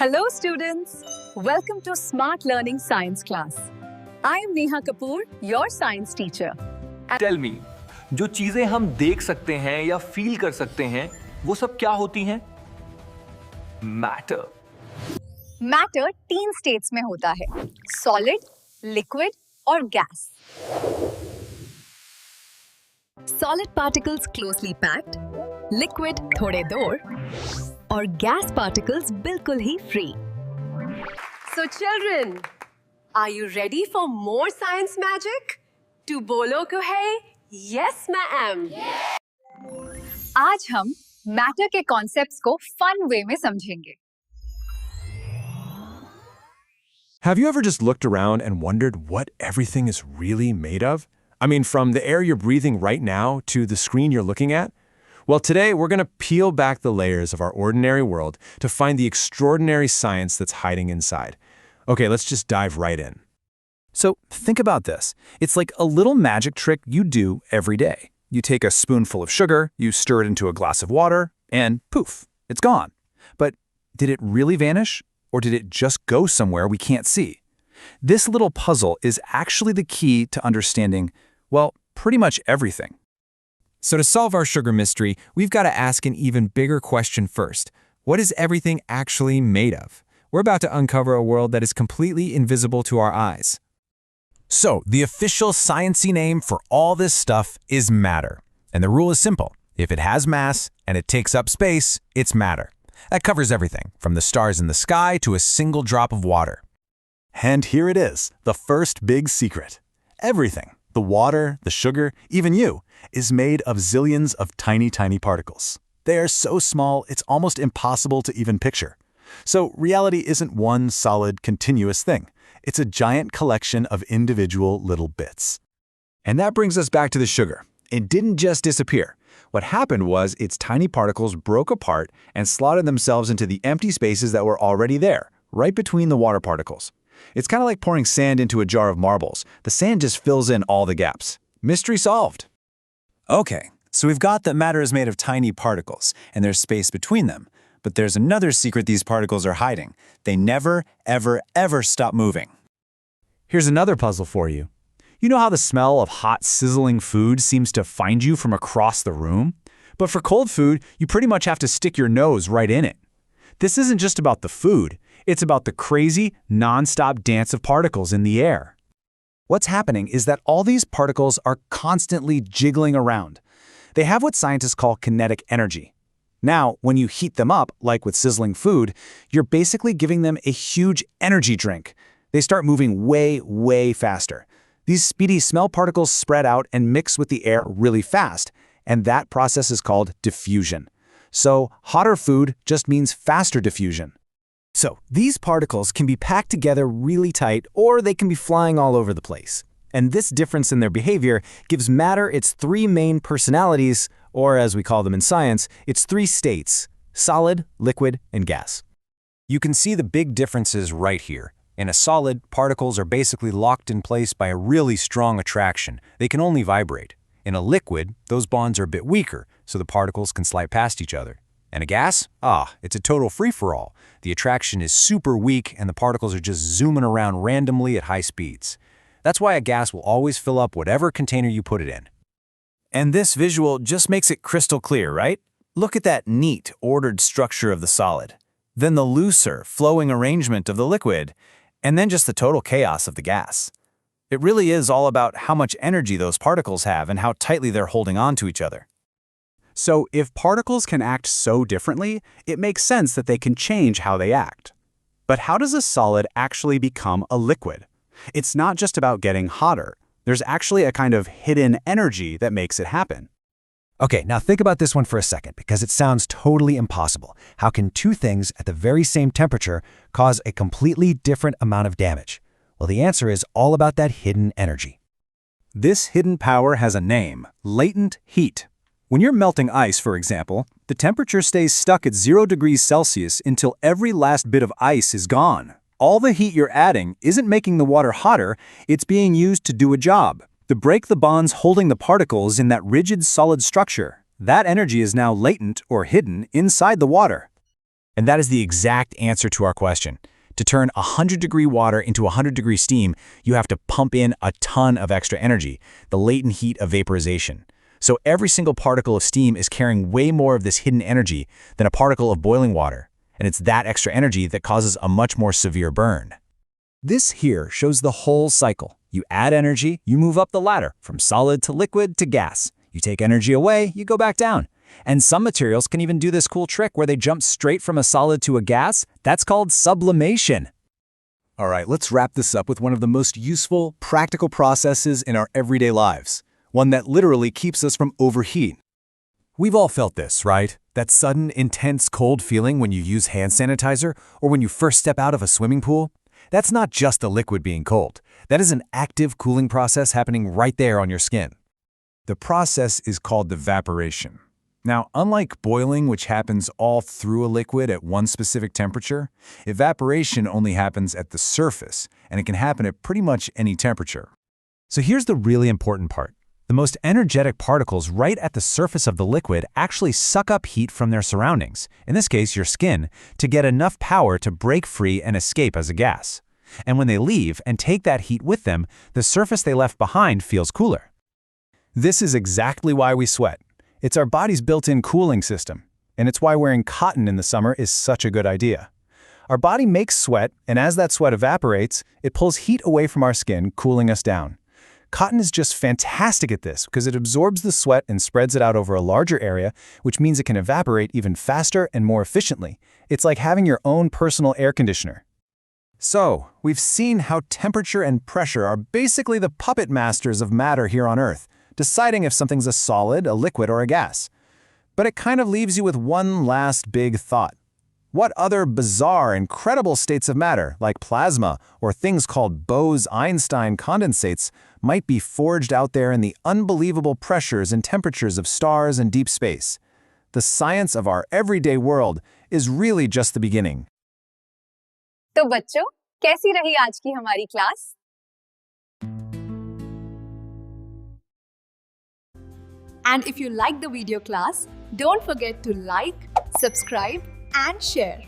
Hello students, welcome to Smart Learning Science class. I am Neha Kapoor, your science teacher. Tell me, जो चीजें हम देख सकते हैं या फील कर सकते हैं, वो सब क्या होती हैं? Matter. Matter 3 states में होता है, solid, liquid और gas. Solid particles closely packed, liquid थोड़े दूर और gas particles बिल्कुल ही free. So children, are you ready for more science magic? To bolo kahe? Yes, ma'am. आज हम मैटर के कॉन्सेप्ट्स को फन वे में समझेंगे. Have you ever just looked around and wondered what everything is really made of? I mean, from the air you're breathing right now to the screen you're looking at? Well, today we're going to peel back the layers of our ordinary world to find the extraordinary science that's hiding inside. Okay, let's just dive right in. So think about this. It's like a little magic trick you do every day. You take a spoonful of sugar, you stir it into a glass of water, and poof, it's gone. But did it really vanish? Or did it just go somewhere we can't see? This little puzzle is actually the key to understanding, well, pretty much everything. So to solve our sugar mystery, we've got to ask an even bigger question first. What is everything actually made of? We're about to uncover a world that is completely invisible to our eyes. So the official sciencey name for all this stuff is matter. And the rule is simple. If it has mass and it takes up space, it's matter. That covers everything, from the stars in the sky to a single drop of water. And here it is, the first big secret. Everything, the water, the sugar, even you, is made of zillions of tiny, tiny particles. They are so small, it's almost impossible to even picture. So reality isn't one solid, continuous thing. It's a giant collection of individual little bits. And that brings us back to the sugar. It didn't just disappear. What happened was its tiny particles broke apart and slotted themselves into the empty spaces that were already there, right between the water particles. It's kind of like pouring sand into a jar of marbles. The sand just fills in all the gaps. Mystery solved. Okay, so we've got that matter is made of tiny particles, and there's space between them. But there's another secret these particles are hiding. They never, ever, ever stop moving. Here's another puzzle for you. You know how the smell of hot, sizzling food seems to find you from across the room? But for cold food, you pretty much have to stick your nose right in it. This isn't just about the food. It's about the crazy, non-stop dance of particles in the air. What's happening is that all these particles are constantly jiggling around. They have what scientists call kinetic energy. Now, when you heat them up, like with sizzling food, you're basically giving them a huge energy drink. They start moving way, way faster. These speedy smell particles spread out and mix with the air really fast, and that process is called diffusion. So, hotter food just means faster diffusion. So, these particles can be packed together really tight, or they can be flying all over the place. And this difference in their behavior gives matter its 3 main personalities, or as we call them in science, its 3 states: solid, liquid, and gas. You can see the big differences right here. In a solid, particles are basically locked in place by a really strong attraction. They can only vibrate. In a liquid, those bonds are a bit weaker, so the particles can slide past each other. And a gas? It's a total free-for-all. The attraction is super weak and the particles are just zooming around randomly at high speeds. That's why a gas will always fill up whatever container you put it in. And this visual just makes it crystal clear, right? Look at that neat, ordered structure of the solid. Then the looser, flowing arrangement of the liquid. And then just the total chaos of the gas. It really is all about how much energy those particles have and how tightly they're holding on to each other. So if particles can act so differently, it makes sense that they can change how they act. But how does a solid actually become a liquid? It's not just about getting hotter. There's actually a kind of hidden energy that makes it happen. Okay, now think about this one for a second, because it sounds totally impossible. How can 2 things at the very same temperature cause a completely different amount of damage? Well, the answer is all about that hidden energy. This hidden power has a name: latent heat. When you're melting ice, for example, the temperature stays stuck at 0 degrees Celsius until every last bit of ice is gone. All the heat you're adding isn't making the water hotter, it's being used to do a job, to break the bonds holding the particles in that rigid solid structure. That energy is now latent or hidden inside the water. And that is the exact answer to our question. To turn 100-degree water into 100-degree steam, you have to pump in a ton of extra energy, the latent heat of vaporization. So every single particle of steam is carrying way more of this hidden energy than a particle of boiling water. And it's that extra energy that causes a much more severe burn. This here shows the whole cycle. You add energy, you move up the ladder, from solid to liquid to gas. You take energy away, you go back down. And some materials can even do this cool trick where they jump straight from a solid to a gas. That's called sublimation. All right, let's wrap this up with one of the most useful, practical processes in our everyday lives. One that literally keeps us from overheat. We've all felt this, right? That sudden, intense cold feeling when you use hand sanitizer or when you first step out of a swimming pool? That's not just the liquid being cold. That is an active cooling process happening right there on your skin. The process is called evaporation. Now, unlike boiling, which happens all through a liquid at one specific temperature, evaporation only happens at the surface, and it can happen at pretty much any temperature. So here's the really important part. The most energetic particles right at the surface of the liquid actually suck up heat from their surroundings, in this case your skin, to get enough power to break free and escape as a gas. And when they leave and take that heat with them, the surface they left behind feels cooler. This is exactly why we sweat. It's our body's built-in cooling system, and it's why wearing cotton in the summer is such a good idea. Our body makes sweat, and as that sweat evaporates, it pulls heat away from our skin, cooling us down. Cotton is just fantastic at this because it absorbs the sweat and spreads it out over a larger area, which means it can evaporate even faster and more efficiently. It's like having your own personal air conditioner. So, we've seen how temperature and pressure are basically the puppet masters of matter here on Earth, deciding if something's a solid, a liquid, or a gas. But it kind of leaves you with one last big thought. What other bizarre, incredible states of matter, like plasma or things called Bose-Einstein condensates, might be forged out there in the unbelievable pressures and temperatures of stars and deep space? The science of our everyday world is really just the beginning. तो बच्चों, कैसी रही आज की हमारी class? And if you like the video class, don't forget to like, subscribe and share.